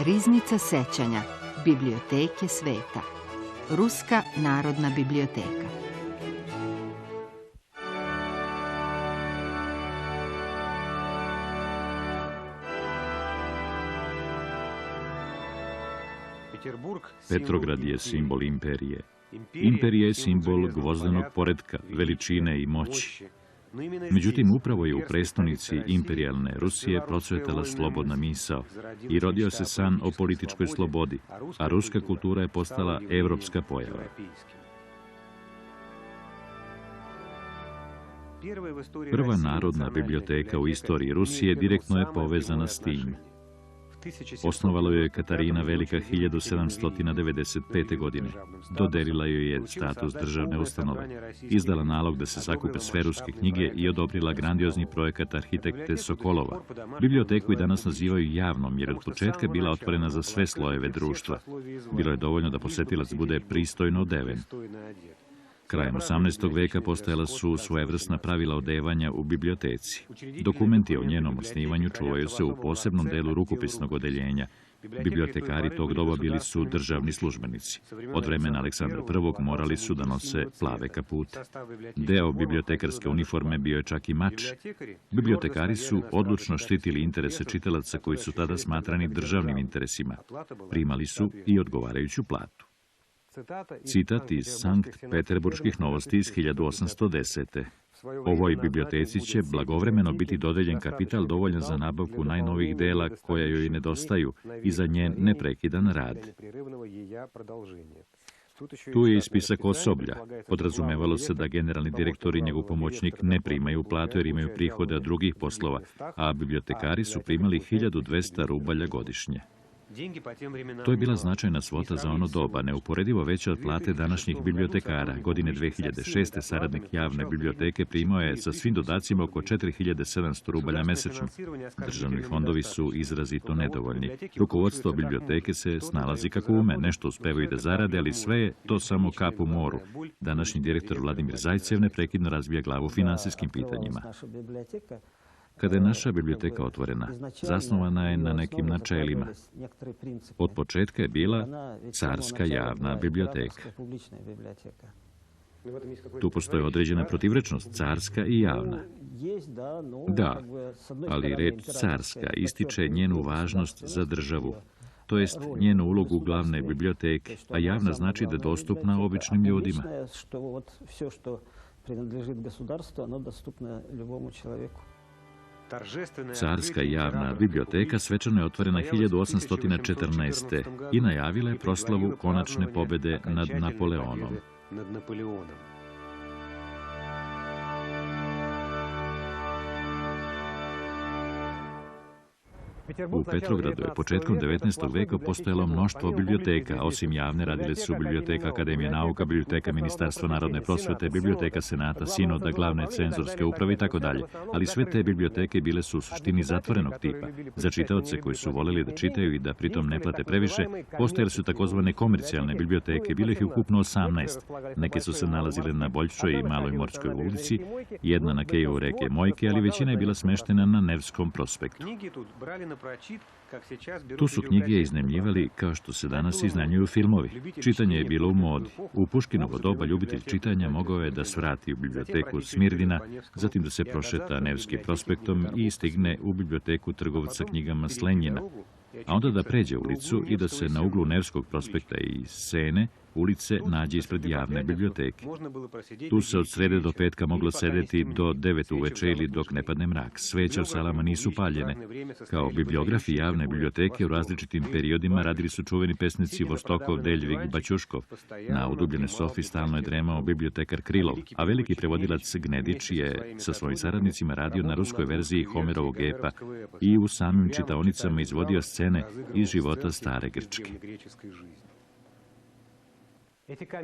Riznica sećanja Biblioteke sveta. Ruska narodna biblioteka. Petrograd je simbol imperije. Imperija je simbol gvozdenog poretka, veličine i moći. Međutim, upravo je u prestonici imperijalne Rusije procvetala slobodna misao i rodio se san o političkoj slobodi, a ruska kultura je postala evropska pojava. Prva narodna biblioteka u istoriji Rusije direktno je povezana s tim. Osnovala joj je Katarina Velika 1795. godine. Dodelila joj je status državne ustanove, izdala nalog da se sakupe sve ruske knjige i odobrila grandiozni projekat arhitekte Sokolova. Biblioteku i danas nazivaju javnom, jer od početka bila otvorena za sve slojeve društva. Bilo je dovoljno da posetilac bude pristojno odeven. Krajem 18. veka postojala su svojevrsna pravila odevanja u biblioteci. Dokumenti o njenom osnivanju čuvaju se u posebnom delu rukopisnog odeljenja. Bibliotekari tog doba bili su državni službenici. Od vremena Aleksandra I. morali su da nose plave kapute. Deo bibliotekarske uniforme bio je čak i mač. Bibliotekari su odlučno štitili interese čitalaca koji su tada smatrani državnim interesima. Primali su i odgovarajuću platu. Citat iz Sankt Peterburških novosti iz 1810. Ovoj biblioteci će blagovremeno biti dodeljen kapital dovoljan za nabavku najnovijih dela koja joj nedostaju i za njen neprekidan rad. Tu je i spisak osoblja. Podrazumevalo se da generalni direktor i njegov pomoćnik ne primaju platu jer imaju prihode od drugih poslova, a bibliotekari su primali 1200 rubalja godišnje. To je bila značajna svota za ono doba, neuporedivo veća od plate današnjih bibliotekara. Godine 2006. saradnik javne biblioteke primao je sa svim dodacima oko 4700 rubalja mesečno. Državni fondovi su izrazito nedovoljni. Rukovodstvo biblioteke se snalazi kako ume, nešto uspevaju da zarade, ali sve je to samo kap u moru. Današnji direktor Vladimir Zajcev neprekidno razbija glavu finansijskim pitanjima. Kada je naša biblioteka otvorena, zasnovana je na nekim načelima. Od početka je bila carska javna biblioteka. Tu postoji određena protivrečnost, carska i javna. Da, ali reč carska ističe njenu važnost za državu, to jest njenu ulogu glavne biblioteke, a javna znači da je dostupna običnim ljudima. Carska javna biblioteka svečano je otvorena 1814. i najavila je proslavu konačne pobede nad Napoleonom. U Petrogradu je početkom 19. veka postojalo mnoštvo biblioteka. Osim javne radile su biblioteka Akademije nauka, biblioteka Ministarstva narodne prosvete, biblioteka Senata, Sinoda, glavne cenzorske uprave i tako dalje. Ali sve te biblioteke bile su u suštini zatvorenog tipa. Za čitaoce koji su voljeli da čitaju i da pritom ne plate previše, postojale su takozvane komercijalne biblioteke, bilo ih je ukupno 18. Neke su se nalazile na Boljšoj i Maloj Morskoj ulici, jedna na keju reke Mojke, ali većina je bila smeštena na Nevskom prospektu. Tu su knjige iznajmljivali kao što se danas iznajmljuju filmovi. Čitanje je bilo u modi. U Puškinovo doba ljubitelj čitanja mogao je da svrati u biblioteku Smirdina, zatim da se prošeta Nevskim prospektom i stigne u biblioteku trgovca knjigama Slenjina, a onda da pređe ulicu i da se na uglu Nevskog prospekta i Sene ulice nađe ispred javne biblioteke. Tu se od srede do petka moglo sedeti do 9 uveče ili dok ne padne mrak. Sveće u salama nisu paljene. Kao bibliografi javne biblioteke u različitim periodima radili su čuveni pesnici Vostokov, Deljvig, Baćuškov. Na udubljenoj sofi stalno je dremao bibliotekar Krilov, a veliki prevodilac Gnedić je sa svojim saradnicima radio na ruskoj verziji Homerovog epa i u samim čitaonicama izvodio scene iz života stare Grčke.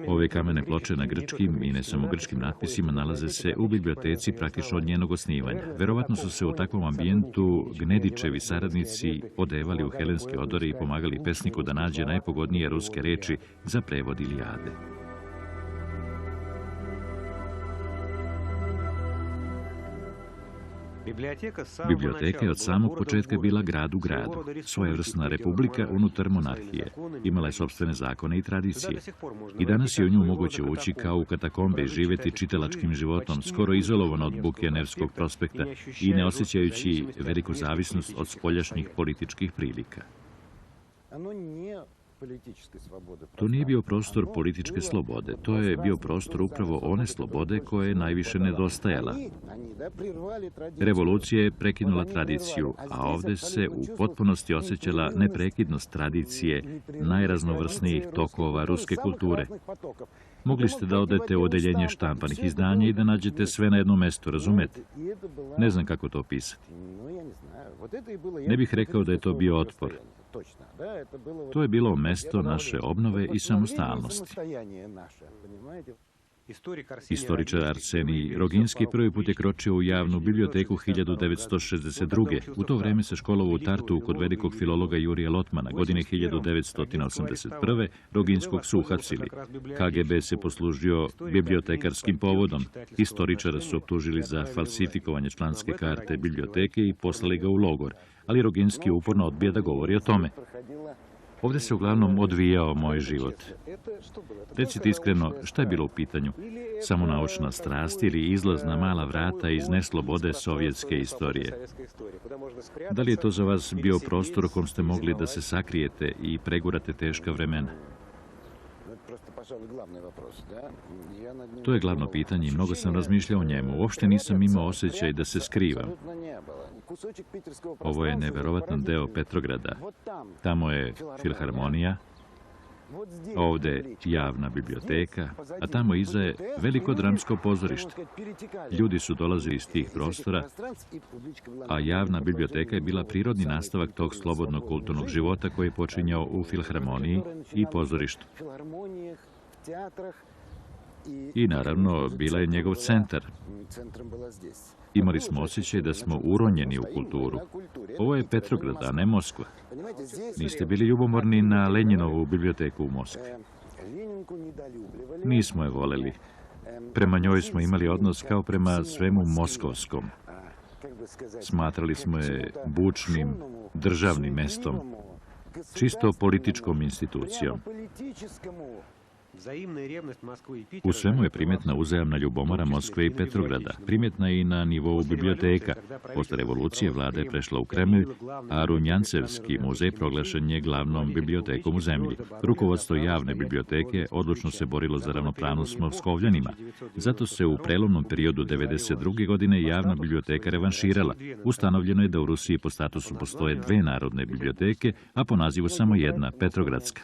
Ove kamene ploče na grčkim i ne samo grčkim natpisima nalaze se u biblioteci praktično od njenog osnivanja. Verovatno su se u takvom ambijentu Gnedićevi saradnici odevali u helenske odore i pomagali pesniku da nađe najpogodnije ruske reči za prevod Ilijade. Biblioteka je od samog početka bila grad u gradu, svojevrsna republika unutar monarhije. Imala je sopstvene zakone i tradicije. I danas je u nju moguće ući kao u katakombe i živjeti čitalačkim životom, skoro izolovano od buke Nevskog prospekta i ne osjećajući veliku zavisnost od spoljašnjih političkih prilika. To nije bio prostor političke slobode, to je bio prostor upravo one slobode koje je najviše nedostajala. Revolucija je prekinula tradiciju, a ovdje se u potpunosti osjećala neprekidnost tradicije najraznovrsnijih tokova ruske kulture. Mogli ste da odete u odeljenje štampanih izdanja i da nađete sve na jednom mjestu, razumete? Ne znam kako to opisati. Ne bih rekao da je to bio otpor. To je bilo mesto naše obnove i samostalnosti. Istoričar Arsenij Roginski prvi put je kročio u javnu biblioteku 1962. U to vreme se školovao u Tartu kod velikog filologa Jurija Lotmana. Godine 1981. Roginskog su uhapsili. KGB se poslužio bibliotekarskim povodom. Istoričara su optužili za falsifikovanje članske karte biblioteke i poslali ga u logor. Ali Roginski uporno odbija da govori o tome. Ovdje se uglavnom odvijao moj život. Recite iskreno, šta je bilo u pitanju? Samo naučna strast ili izlaz na mala vrata iz neslobode sovjetske istorije? Da li je to za vas bio prostor u kom ste mogli da se sakrijete i pregurate teška vremena? To je glavno pitanje i mnogo sam razmišljao o njemu. Uopšte nisam imao osjećaj da se skrivam. Ovo je neverovatan deo Petrograda. Tamo je filharmonija, ovdje javna biblioteka, a tamo iza je veliko dramsko pozorište. Ljudi su dolazili iz tih prostora, a javna biblioteka je bila prirodni nastavak tog slobodnog kulturnog života koji je počinjao u filharmoniji i pozorištu. I naravno, bila je njegov centar. Imali smo osjećaj da smo uronjeni u kulturu. Ovo je Petrograd, a ne Moskva. Niste bili ljubomorni na Lenjinovu biblioteku u Moskvi. Nismo je voleli. Prema njoj smo imali odnos kao prema svemu moskovskom. Smatrali smo je bučnim, državnim mestom, čisto političkom institucijom. U svemu je primjetna uzajamna ljubomora Moskve i Petrograda. Primjetna je i na nivou biblioteka. Posle revolucije vlada je prešla u Kremlj, a Runjancevski muzej proglašen je glavnom bibliotekom u zemlji. Rukovodstvo javne biblioteke odlučno se borilo za ravnopravnost s Moskovljanima. Zato se u prelomnom periodu 1992. godine javna biblioteka revanširala. Ustanovljeno je da u Rusiji po statusu postoje dve narodne biblioteke, a po nazivu samo jedna, Petrogradska.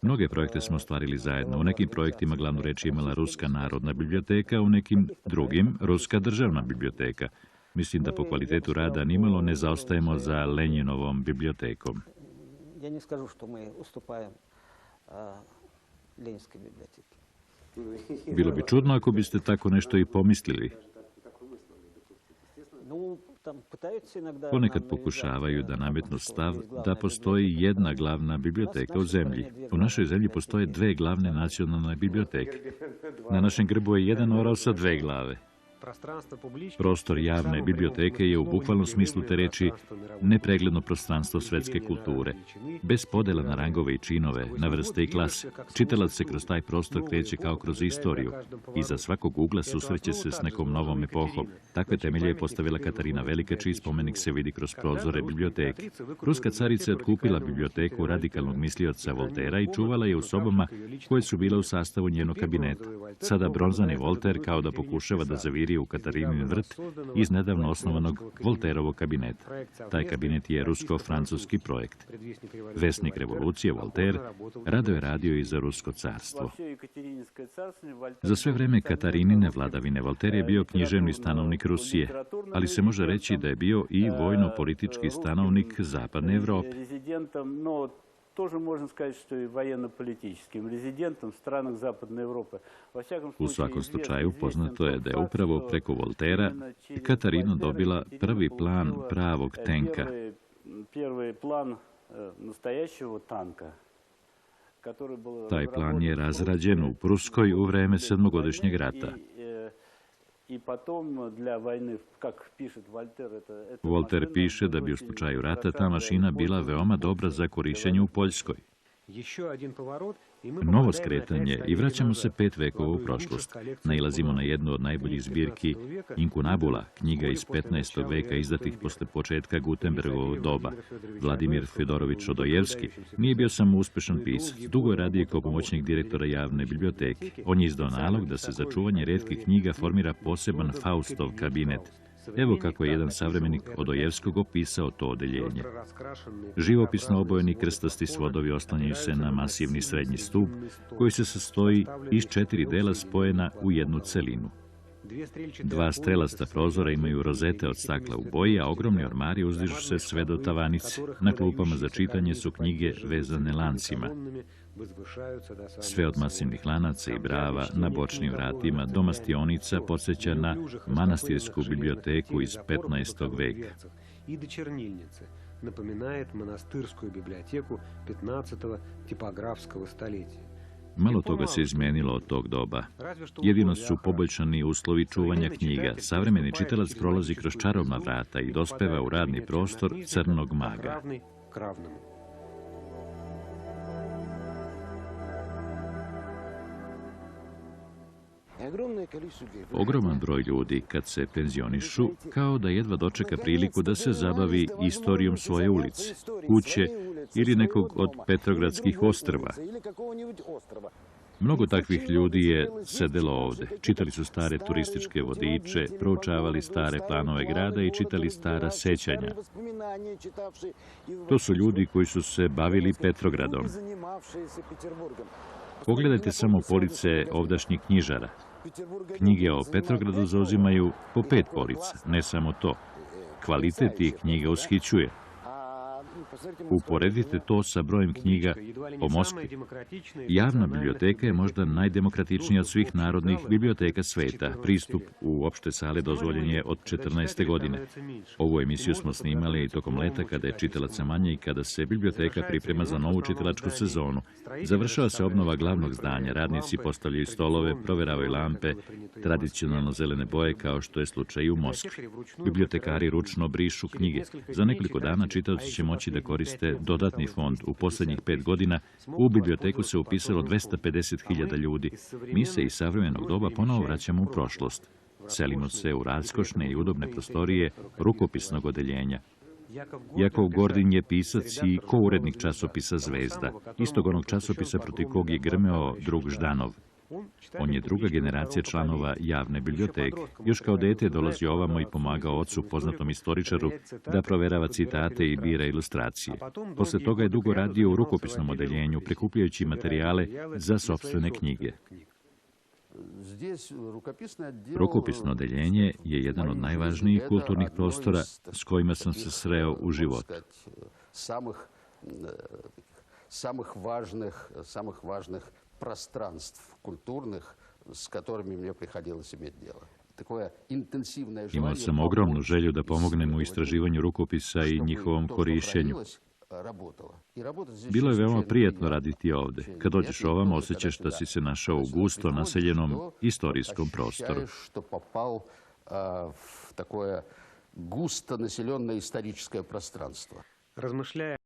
Mnoge projekte smo ostvarili zajedno. U nekim projektima glavnu reč je imala Ruska narodna biblioteka, u nekim drugim Ruska državna biblioteka. Mislim da po kvalitetu rada nimalo ne zaostajemo za Lenjinovom bibliotekom. Bilo bi čudno ako biste tako nešto i pomislili. Ponekad pokušavaju da nametnu stav da postoji jedna glavna biblioteka u zemlji. U našoj zemlji postoje dve glavne nacionalne biblioteke. Na našem grbu je jedan orao sa dve glave. Prostor javne biblioteke je u bukvalnom smislu te reči nepregledno prostranstvo svetske kulture. Bez podela na rangove i činove, na vrste i klase. Čitalac se kroz taj prostor kreće kao kroz istoriju. Iza svakog ugla susreće se s nekom novom epohom. Takve temelje je postavila Katarina Velika, čiji spomenik se vidi kroz prozore biblioteke. Ruska carica je otkupila biblioteku radikalnog mislioca Voltera i čuvala je u sobama koje su bile u sastavu njenog kabineta. Sada bronzani Volter kao da pokušava da zaviri u Katarinin vrt iz nedavno osnovanog Volterovog kabineta. Taj kabinet je rusko-francuski projekt. Vesnik revolucije Volter rado je radio i za Rusko carstvo. Za sve vreme Katarinine vladavine Volter je bio književni stanovnik Rusije, ali se može reći da je bio i vojno-politički stanovnik Zapadne Evrope. Тоже можно сказать, что и военно-политическим резидентом в странах Западne Evrope. U svakom slučaju, poznato je da je upravo preko Voltera Katarina dobila prvi plan pravog tenka. Taj plan je razrađen u Pruskoj u vreme sedmogodišnjeg rata. И потом для войны, как пишет Вольтер, это Volter piše da bi u slučaju rata ta mašina bila veoma dobra za korišćenje u Poljskoj. Novo skretanje i vraćamo se 5 vekova u prošlost. Nailazimo na jednu od najboljih zbirki Inkunabula, knjiga iz 15. veka izdatih posle početka Gutenbergovog doba. Vladimir Fjodorović Odojevski nije bio samo uspešan pisac, dugo je radio kao pomoćnik direktora javne biblioteke. On je izdao nalog da se za čuvanje retkih knjiga formira poseban Faustov kabinet. Evo kako je jedan savremenik Odojevskog opisao to odeljenje. Živopisno obojeni krstasti svodovi oslanjaju se na masivni srednji stup, koji se sastoji iz 4 dela spojena u jednu celinu. 2 strelasta prozora imaju rozete od stakla u boji, a ogromni ormari uzdižu se sve do tavanice. Na klupama za čitanje su knjige vezane lancima. Sve od masivnih lanaca i brava na bočnim vratima do mastionica podsjeća na manastirsku biblioteku iz 15. veka. Malo toga se izmenilo od tog doba. Jedino su poboljšani uslovi čuvanja knjiga. Savremeni čitalac prolazi kroz čarobna vrata i dospeva u radni prostor crnog maga. Ogroman broj ljudi, kad se penzionišu, kao da jedva dočeka priliku da se zabavi istorijom svoje ulice, kuće ili nekog od Petrogradskih ostrva. Mnogo takvih ljudi je sedelo ovde. Čitali su stare turističke vodiče, proučavali stare planove grada i čitali stara sećanja. To su ljudi koji su se bavili Petrogradom. Pogledajte samo police ovdašnjih knjižara. Knjige o Petrogradu zauzimaju po 5 polica, ne samo to. Kvalitet tih knjiga ushićuje. Uporedite to sa brojem knjiga o Moskvi. Javna biblioteka je možda najdemokratičnija od svih narodnih biblioteka sveta. Pristup u opšte sale dozvoljen je od 14. godine. Ovu emisiju smo snimali i tokom leta kada je čitalaca manje i kada se biblioteka priprema za novu čitalačku sezonu. Završava se obnova glavnog zdanja, radnici postavljaju stolove, proveravaju lampe, tradicionalno zelene boje kao što je slučaj i u Moskvi. Bibliotekari ručno brišu knjige. Za nekoliko dana čitaoci će moći da koriste dodatni fond. U poslednjih 5 godina u biblioteku se upisalo 250.000 ljudi. Mi se iz savremenog doba ponovo vraćamo u prošlost. Selimo se u raskošne i udobne prostorije rukopisnog odeljenja. Jakov Gordin je pisac i kourednik časopisa Zvezda, istog onog časopisa protiv kog je grmeo drug Ždanov. On je druga generacija članova javne biblioteke. Još kao dete dolazi ovamo i pomagao ocu, poznatom istoričaru, da proverava citate i bira ilustracije. Posle toga je dugo radio u rukopisnom odeljenju, prikupljajući materijale za sopstvene knjige. Rukopisno odeljenje je jedan od najvažnijih kulturnih prostora s kojima sam se sreo u životu. Самых важных пространств культурных, с которыми мне приходилось иметь дело. Imao sam ogromnu želju da pomognem u istraživanju rukopisa i njihovom korišćenju. Bilo je veoma prijatno raditi ovde. Kad dođeš ovamo, osjećaš da si se našao u gusto naseljenom istorijskom prostoru. Густо населенное историческое пространство.